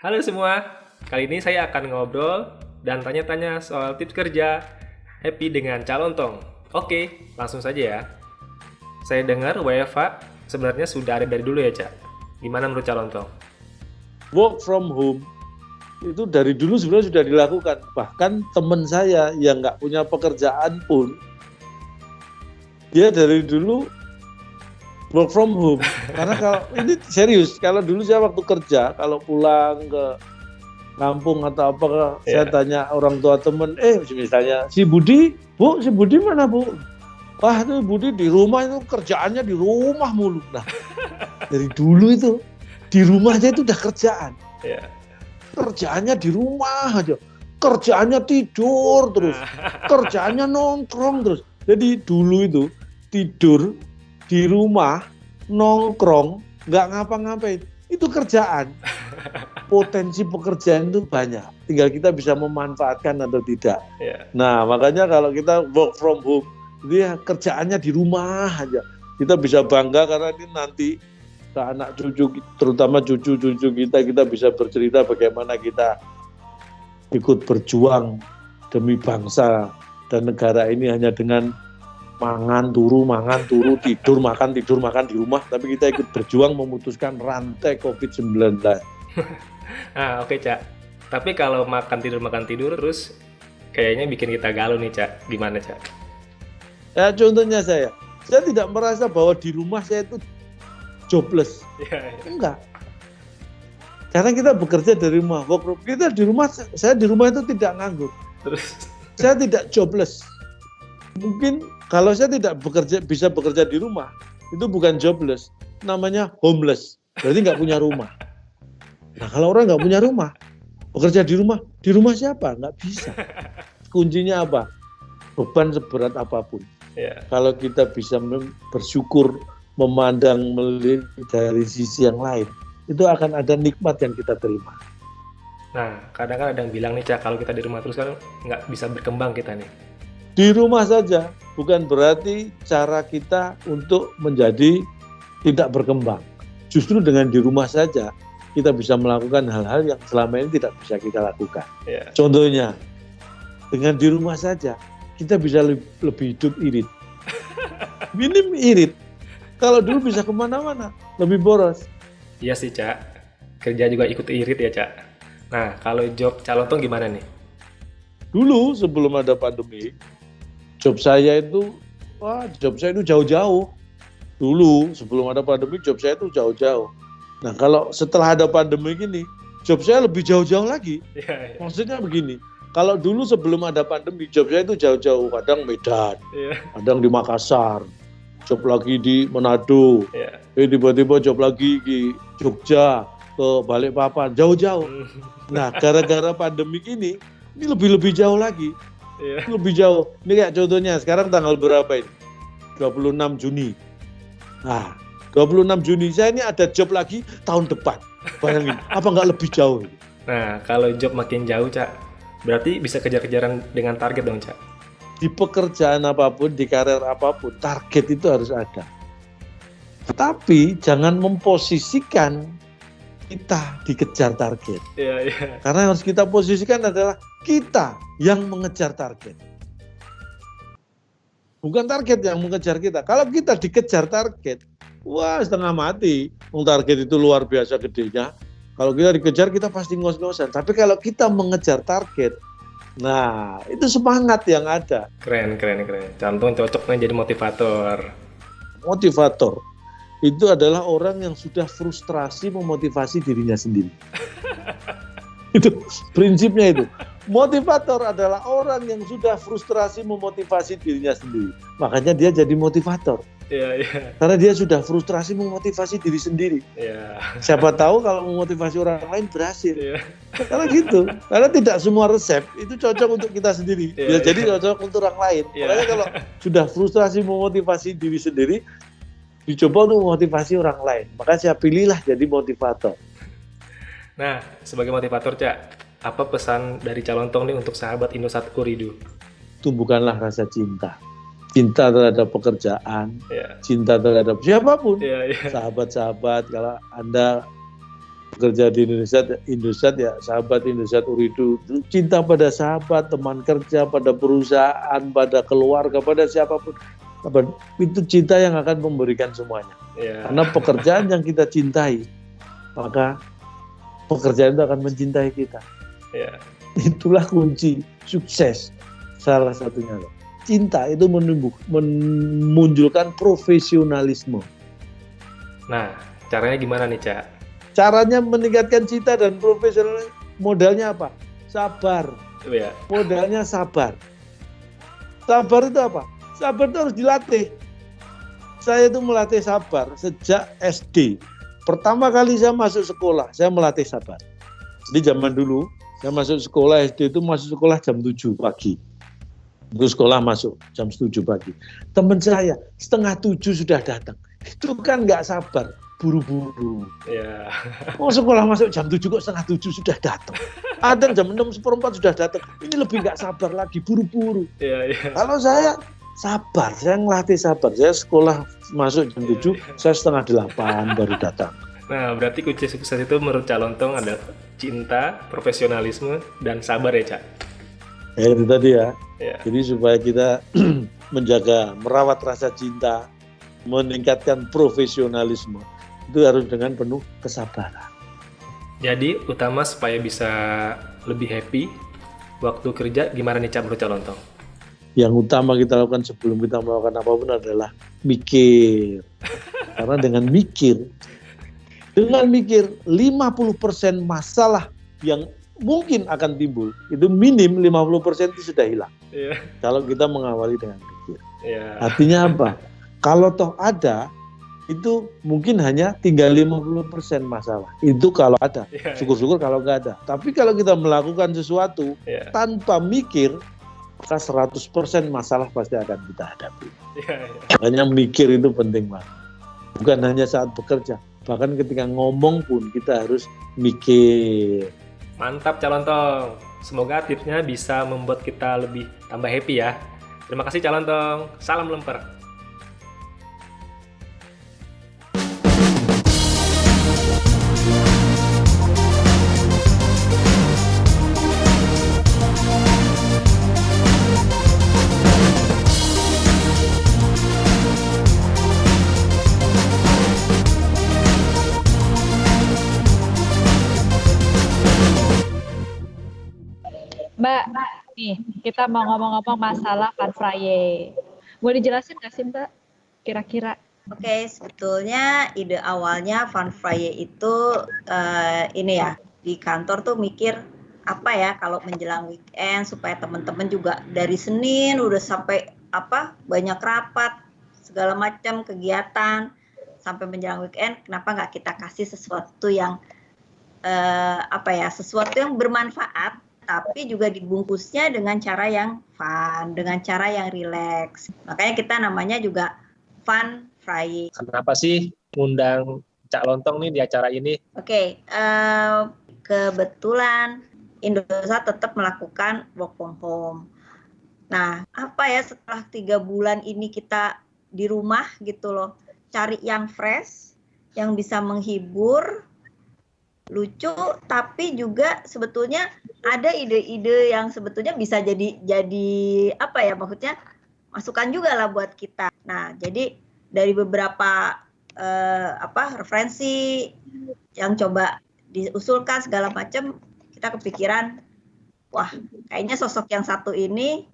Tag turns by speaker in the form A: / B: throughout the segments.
A: Halo semua, kali ini saya akan ngobrol dan tanya-tanya soal tips kerja happy dengan calon tong. Oke, langsung saja ya. Saya dengar WFH sebenarnya sudah ada dari dulu ya, Cak. Gimana menurut calon tong?
B: Work from home itu dari dulu sebenarnya sudah dilakukan. Bahkan teman saya yang nggak punya pekerjaan pun, dia dari dulu work from home. Karena kalau ini serius, kalau dulu saya waktu kerja, kalau pulang ke kampung atau apa, saya tanya orang tua teman, misalnya si Budi, Bu, si Budi mana Bu? Wah itu Budi di rumah itu kerjaannya di rumah mulu. Nah dari dulu itu di rumah aja itu udah kerjaan. Kerjaannya di rumah aja, kerjaannya tidur terus, kerjaannya nongkrong terus. Jadi dulu itu tidur di rumah, nongkrong, nggak ngapa-ngapain, itu kerjaan. Potensi pekerjaan itu banyak, tinggal kita bisa memanfaatkan atau tidak. Nah makanya kalau kita work from home, dia kerjaannya di rumah aja, kita bisa bangga karena ini nanti ke anak cucu, terutama cucu-cucu kita bisa bercerita bagaimana kita ikut berjuang demi bangsa dan negara ini hanya dengan mangan turu, tidur, makan di rumah, tapi kita ikut berjuang memutuskan rantai COVID-19.
A: Oke, Cak. Tapi kalau makan tidur terus kayaknya bikin kita galau nih, Cak. Gimana, Cak?
B: Ya contohnya saya tidak merasa bahwa di rumah saya itu jobless. Enggak. Karena kita bekerja dari rumah, kita di rumah, saya di rumah itu tidak nganggur. Terus saya tidak jobless. Mungkin kalau saya tidak bisa bekerja di rumah, itu bukan jobless, namanya homeless. Berarti nggak punya rumah. Nah kalau orang nggak punya rumah, bekerja di rumah siapa? Nggak bisa. Kuncinya apa? Beban seberat apapun. Kalau kita bisa bersyukur, memandang melihat dari sisi yang lain, itu akan ada nikmat yang kita terima.
A: Nah, kadang kan ada yang bilang nih, Cak, kalau kita di rumah terus kan nggak bisa berkembang kita nih.
B: Di rumah saja, bukan berarti cara kita untuk menjadi tidak berkembang. Justru dengan di rumah saja, kita bisa melakukan hal-hal yang selama ini tidak bisa kita lakukan. Contohnya, dengan di rumah saja, kita bisa lebih hidup irit. Minim irit. Kalau dulu bisa kemana-mana, lebih boros.
A: Iya sih, Cak. Kerja juga ikut irit ya, Cak. Nah, kalau job calon tong gimana nih?
B: Dulu sebelum ada pandemi, job saya itu jauh-jauh. Dulu sebelum ada pandemi, job saya itu jauh-jauh. Nah, kalau setelah ada pandemi gini, job saya lebih jauh-jauh lagi. Maksudnya begini, kalau dulu sebelum ada pandemi, job saya itu jauh-jauh. Kadang Medan, kadang di Makassar, job lagi di Manado, tiba-tiba job lagi di Jogja, ke Balikpapan, jauh-jauh. Nah, gara-gara pandemi ini lebih jauh lagi. Lebih jauh. Ini kayak contohnya, sekarang tanggal berapa ini? 26 Juni. Nah, 26 Juni, saya ini ada job lagi tahun depan. Bayangin, apa nggak lebih jauh?
A: Nah, kalau job makin jauh, Cak, berarti bisa kejar-kejaran dengan target dong, Cak?
B: Di pekerjaan apapun, di karir apapun, target itu harus ada. Tapi jangan memposisikan kita dikejar target. Karena yang harus kita posisikan adalah kita yang mengejar target. Bukan target yang mengejar kita. Kalau kita dikejar target, wah setengah mati. Target itu luar biasa gedenya. Kalau kita dikejar, kita pasti ngos-ngosan. Tapi kalau kita mengejar target, nah, itu semangat yang ada.
A: Keren. Contoh cocoknya jadi motivator.
B: Motivator itu adalah orang yang sudah frustrasi memotivasi dirinya sendiri. Itu prinsipnya itu. Motivator adalah orang yang sudah frustrasi memotivasi dirinya sendiri. Makanya dia jadi motivator. Karena dia sudah frustrasi memotivasi diri sendiri. Siapa tahu kalau memotivasi orang lain berhasil. Karena gitu. Karena tidak semua resep itu cocok untuk kita sendiri. Bisa jadi cocok untuk orang lain. Makanya kalau sudah frustrasi memotivasi diri sendiri, dicoba untuk memotivasi orang lain. Maka saya pilihlah jadi motivator.
A: Nah, sebagai motivator, Cak, apa pesan dari calon tong nih untuk sahabat Indosat Uridu?
B: Tumbuhkanlah rasa cinta. Cinta terhadap pekerjaan, cinta terhadap siapapun, sahabat-sahabat. Kalau Anda bekerja di Indosat ya sahabat Indosat Uridu itu cinta pada sahabat, teman kerja, pada perusahaan, pada keluarga, pada siapapun. Itu cinta yang akan memberikan semuanya.
A: Ya.
B: Karena pekerjaan yang kita cintai, maka pekerjaan itu akan mencintai kita.
A: Ya.
B: Itulah kunci sukses. Salah satunya cinta itu memunculkan profesionalisme.
A: Nah, caranya gimana nih, Cak?
B: Caranya meningkatkan cinta dan profesional, modalnya apa? Sabar.
A: Ya.
B: Modalnya sabar. Sabar itu apa? Sabar itu harus dilatih. Saya itu melatih sabar sejak SD. Pertama kali saya masuk sekolah, saya melatih sabar. Jadi zaman dulu, saya masuk sekolah SD itu masuk sekolah jam 7 pagi. Itu sekolah masuk jam 7 pagi. Teman saya 6:30 sudah datang. Itu kan nggak sabar, buru-buru.
A: Ya.
B: Oh sekolah masuk jam 7 kok 6:30 sudah datang. Ada jam 6:15 sudah datang. Ini lebih nggak sabar lagi, buru-buru.
A: Ya, ya.
B: Kalau saya sabar, saya ngelatih sabar. Saya sekolah masuk jam 7, saya 7:30 baru datang.
A: Nah, berarti kunci sukses itu menurut Cak Lontong adalah cinta, profesionalisme, dan sabar ya, Cak?
B: Ya itu tadi ya.
A: Ya.
B: Jadi supaya kita menjaga, merawat rasa cinta, meningkatkan profesionalisme, itu harus dengan penuh kesabaran.
A: Jadi, utama supaya bisa lebih happy waktu kerja, gimana nih, Cak, menurut Cak Lontong?
B: Yang utama kita lakukan sebelum kita melakukan apapun adalah mikir. Karena dengan mikir 50% masalah yang mungkin akan timbul, itu minim 50% itu sudah hilang.
A: Iya.
B: Kalau kita mengawali dengan mikir.
A: Iya.
B: Artinya apa? Kalau toh ada, itu mungkin hanya tinggal 50% masalah. Itu kalau ada.
A: Iya.
B: Syukur-syukur kalau nggak ada. Tapi kalau kita melakukan sesuatu
A: Iya.
B: tanpa mikir, maka 100% masalah pasti akan kita hadapi.
A: Iya.
B: Makanya mikir itu penting banget. Bukan hanya saat bekerja, bahkan ketika ngomong pun kita harus mikir.
A: Mantap, Cak Lontong. Semoga tipsnya bisa membuat kita lebih tambah happy ya. Terima kasih, Cak Lontong. Salam lemper.
C: Mbak, nih kita mau ngomong-ngomong masalah Fun Friday. Boleh dijelasin nggak sih Mbak, kira-kira?
D: Oke, sebetulnya ide awalnya Fun Friday itu ini ya, di kantor tuh mikir apa ya kalau menjelang weekend supaya teman-teman juga dari Senin udah sampai banyak rapat, segala macam kegiatan sampai menjelang weekend, kenapa nggak kita kasih sesuatu yang sesuatu yang bermanfaat, tapi juga dibungkusnya dengan cara yang fun, dengan cara yang relax. Makanya kita namanya juga Fun Friday.
A: Kenapa sih ngundang Cak Lontong nih di acara ini?
D: Oke, kebetulan Indosat tetap melakukan work from home. Nah, setelah 3 bulan ini kita di rumah gitu loh, cari yang fresh, yang bisa menghibur, lucu, tapi juga sebetulnya ada ide-ide yang sebetulnya bisa jadi maksudnya masukan juga lah buat kita. Nah, jadi dari beberapa referensi yang coba diusulkan segala macam, kita kepikiran, wah kayaknya sosok yang satu ini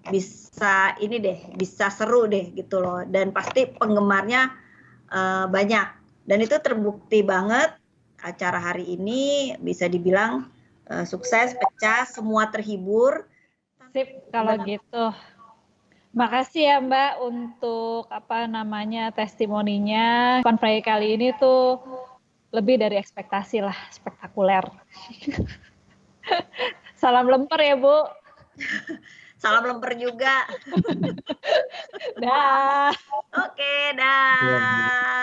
D: bisa seru deh gitu loh, dan pasti penggemarnya banyak, dan itu terbukti banget. Acara hari ini bisa dibilang sukses, pecah, semua terhibur.
C: Sip, kalau gitu. Makasih ya Mbak untuk testimoninya. Fun Friday kali ini tuh lebih dari ekspektasi lah, spektakuler. Salam lemper ya Bu.
D: Salam lemper juga.
C: Dah.
D: Oke, dah.